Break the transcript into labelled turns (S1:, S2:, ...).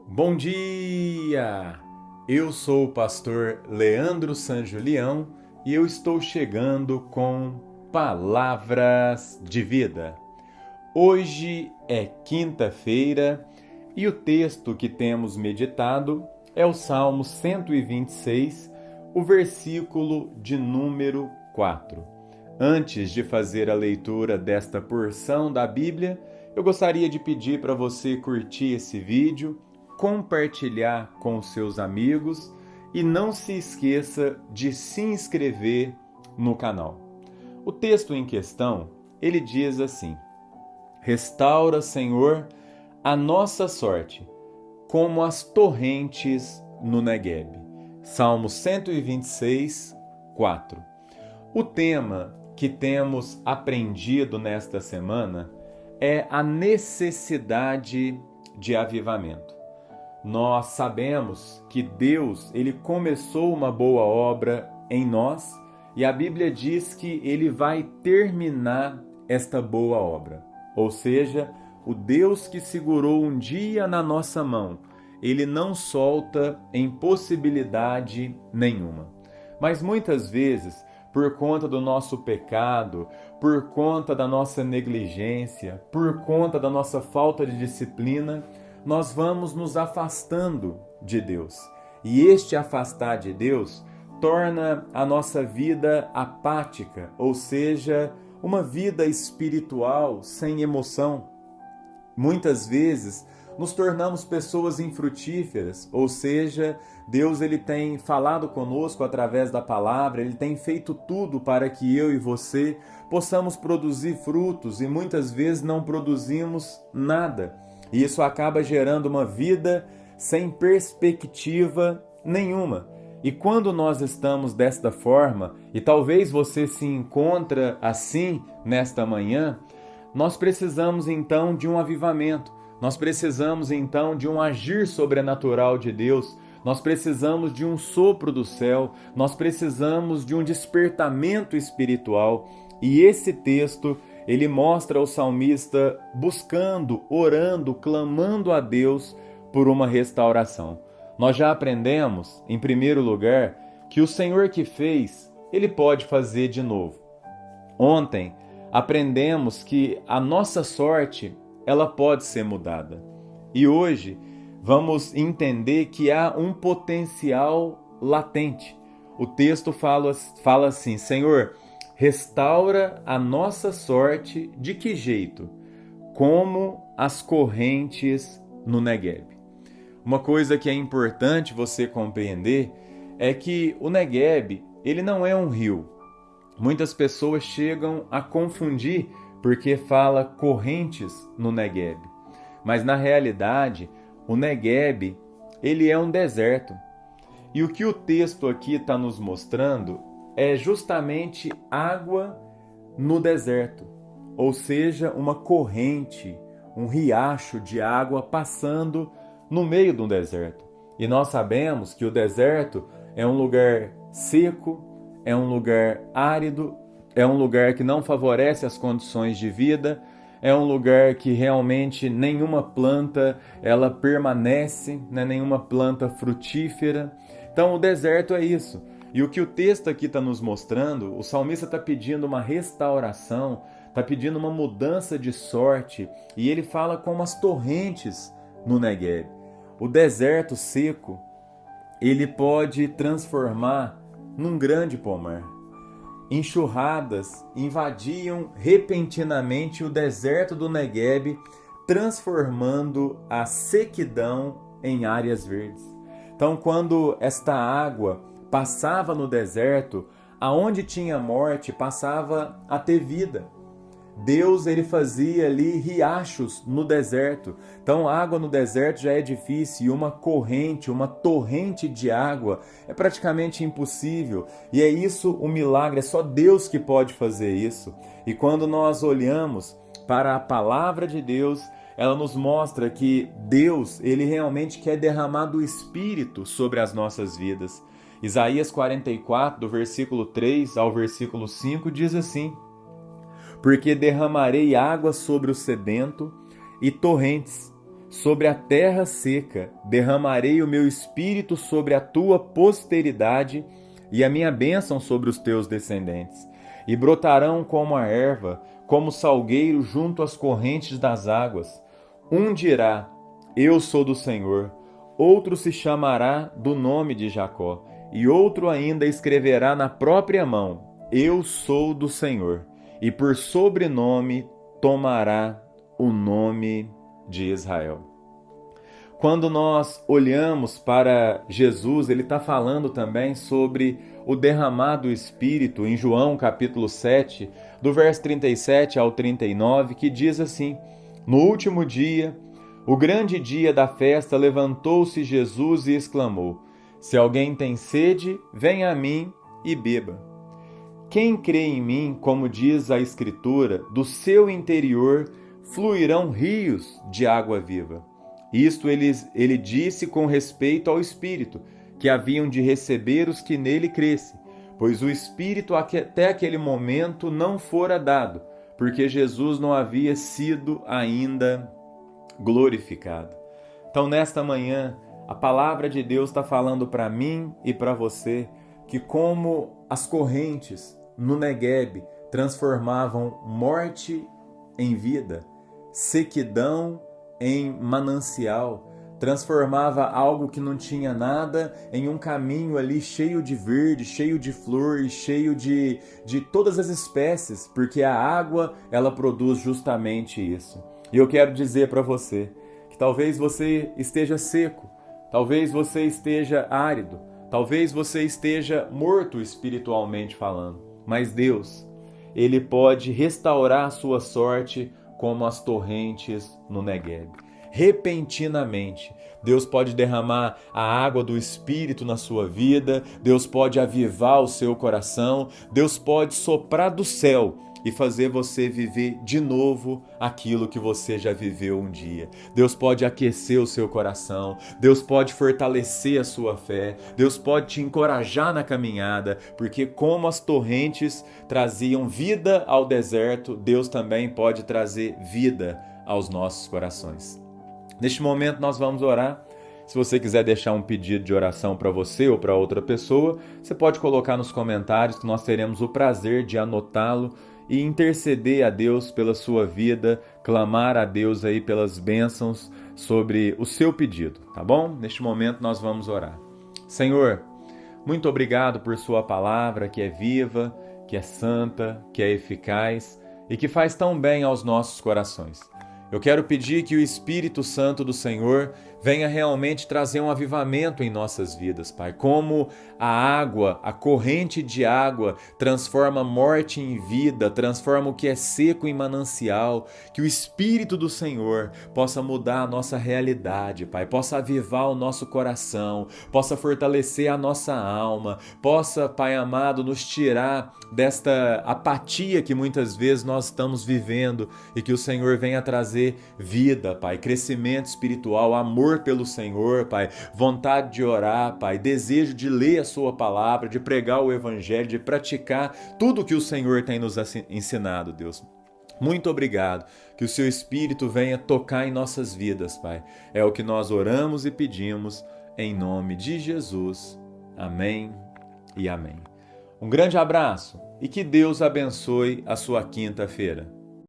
S1: Bom dia! Eu sou o pastor Leandro San Julião e eu estou chegando com Palavras de Vida. Hoje é quinta-feira e o texto que temos meditado é o Salmo 126, o versículo de número 4. Antes de fazer a leitura desta porção da Bíblia, eu gostaria de pedir para você curtir esse vídeo, compartilhar com os seus amigos e não se esqueça de se inscrever no canal. O texto em questão, ele diz assim: Restaura, Senhor, a nossa sorte, como as torrentes no Negueb. Salmo 126, 4. O tema que temos aprendido nesta semana é a necessidade de avivamento. Nós sabemos que Deus, ele começou uma boa obra em nós e a Bíblia diz que ele vai terminar esta boa obra. Ou seja, o Deus que segurou um dia na nossa mão, ele não solta em possibilidade nenhuma. Mas muitas vezes, por conta do nosso pecado, por conta da nossa negligência, por conta da nossa falta de disciplina, nós vamos nos afastando de Deus. E este afastar de Deus torna a nossa vida apática, ou seja, uma vida espiritual sem emoção. Muitas vezes nos tornamos pessoas infrutíferas, ou seja, Deus ele tem falado conosco através da palavra, ele tem feito tudo para que eu e você possamos produzir frutos e muitas vezes não produzimos nada. E isso acaba gerando uma vida sem perspectiva nenhuma. E quando nós estamos desta forma, e talvez você se encontra assim nesta manhã, nós precisamos então de um avivamento. Nós precisamos então de um agir sobrenatural de Deus. Nós precisamos de um sopro do céu. Nós precisamos de um despertamento espiritual. E esse texto, ele mostra o salmista buscando, orando, clamando a Deus por uma restauração. Nós já aprendemos, em primeiro lugar, que o Senhor que fez, ele pode fazer de novo. Ontem, aprendemos que a nossa sorte, ela pode ser mudada. E hoje, vamos entender que há um potencial latente. O texto fala assim: Senhor, restaura a nossa sorte de que jeito? Como as correntes no Negueb. Uma coisa que é importante você compreender é que o Negueb, ele não é um rio. Muitas pessoas chegam a confundir porque fala correntes no Negueb. Mas na realidade, o Negueb, ele é um deserto. E o que o texto aqui está nos mostrando é justamente água no deserto. Ou seja, uma corrente, um riacho de água passando no meio de um deserto. E nós sabemos que o deserto é um lugar seco, é um lugar árido, é um lugar que não favorece as condições de vida, é um lugar que realmente nenhuma planta ela permanece, né? Nenhuma planta frutífera. Então o deserto é isso. E o que o texto aqui está nos mostrando, o salmista está pedindo uma restauração, está pedindo uma mudança de sorte, e ele fala como as torrentes no Negueb. O deserto seco, ele pode transformar num grande pomar. Enxurradas invadiam repentinamente o deserto do Negueb, transformando a sequidão em áreas verdes. Então, quando esta água passava no deserto, aonde tinha morte, passava a ter vida. Deus ele fazia ali riachos no deserto. Então, água no deserto já é difícil e uma corrente, uma torrente de água é praticamente impossível. E é isso o milagre, é só Deus que pode fazer isso. E quando nós olhamos para a palavra de Deus, ela nos mostra que Deus, ele realmente quer derramar do Espírito sobre as nossas vidas. Isaías 44, do versículo 3 ao versículo 5, diz assim: Porque derramarei água sobre o sedento e torrentes sobre a terra seca derramarei o meu espírito sobre a tua posteridade e a minha bênção sobre os teus descendentes. E brotarão como a erva, como salgueiro junto às correntes das águas. Um dirá: Eu sou do Senhor. Outro se chamará do nome de Jacó. E outro ainda escreverá na própria mão: Eu sou do Senhor. E por sobrenome tomará o nome de Israel. Quando nós olhamos para Jesus, ele está falando também sobre o derramar do Espírito em João capítulo 7, do verso 37 ao 39, que diz assim: No último dia, o grande dia da festa, levantou-se Jesus e exclamou: Se alguém tem sede, venha a mim e beba. Quem crê em mim, como diz a Escritura, do seu interior fluirão rios de água viva. Isto ele disse com respeito ao Espírito, que haviam de receber os que nele crescem, pois o Espírito até aquele momento não fora dado, porque Jesus não havia sido ainda glorificado. Então, nesta manhã, a palavra de Deus está falando para mim e para você que como as correntes no Negueb transformavam morte em vida, sequidão em manancial, transformava algo que não tinha nada em um caminho ali cheio de verde, cheio de flor e cheio de todas as espécies, porque a água ela produz justamente isso. E eu quero dizer para você que talvez você esteja seco, talvez você esteja árido, talvez você esteja morto espiritualmente falando, mas Deus, Ele pode restaurar a sua sorte como as torrentes no Negueb. Repentinamente, Deus pode derramar a água do Espírito na sua vida, Deus pode avivar o seu coração, Deus pode soprar do céu e fazer você viver de novo aquilo que você já viveu um dia. Deus pode aquecer o seu coração, Deus pode fortalecer a sua fé, Deus pode te encorajar na caminhada, porque como as torrentes traziam vida ao deserto, Deus também pode trazer vida aos nossos corações. Neste momento nós vamos orar. Se você quiser deixar um pedido de oração para você ou para outra pessoa, você pode colocar nos comentários que nós teremos o prazer de anotá-lo e interceder a Deus pela sua vida, clamar a Deus aí pelas bênçãos sobre o seu pedido, tá bom? Neste momento nós vamos orar. Senhor, muito obrigado por sua palavra que é viva, que é santa, que é eficaz e que faz tão bem aos nossos corações. Eu quero pedir que o Espírito Santo do Senhor venha realmente trazer um avivamento em nossas vidas, Pai. Como a água, a corrente de água transforma morte em vida, transforma o que é seco em manancial, que o Espírito do Senhor possa mudar a nossa realidade, Pai, possa avivar o nosso coração, possa fortalecer a nossa alma, possa, Pai amado, nos tirar desta apatia que muitas vezes nós estamos vivendo e que o Senhor venha trazer vida, Pai, crescimento espiritual, amor pelo Senhor, Pai, vontade de orar, Pai, desejo de ler a sua palavra, de pregar o Evangelho, de praticar tudo que o Senhor tem nos ensinado, Deus. Muito obrigado, que o seu Espírito venha tocar em nossas vidas, Pai. É o que nós oramos e pedimos em nome de Jesus. Amém e amém. Um grande abraço e que Deus abençoe a sua quinta-feira.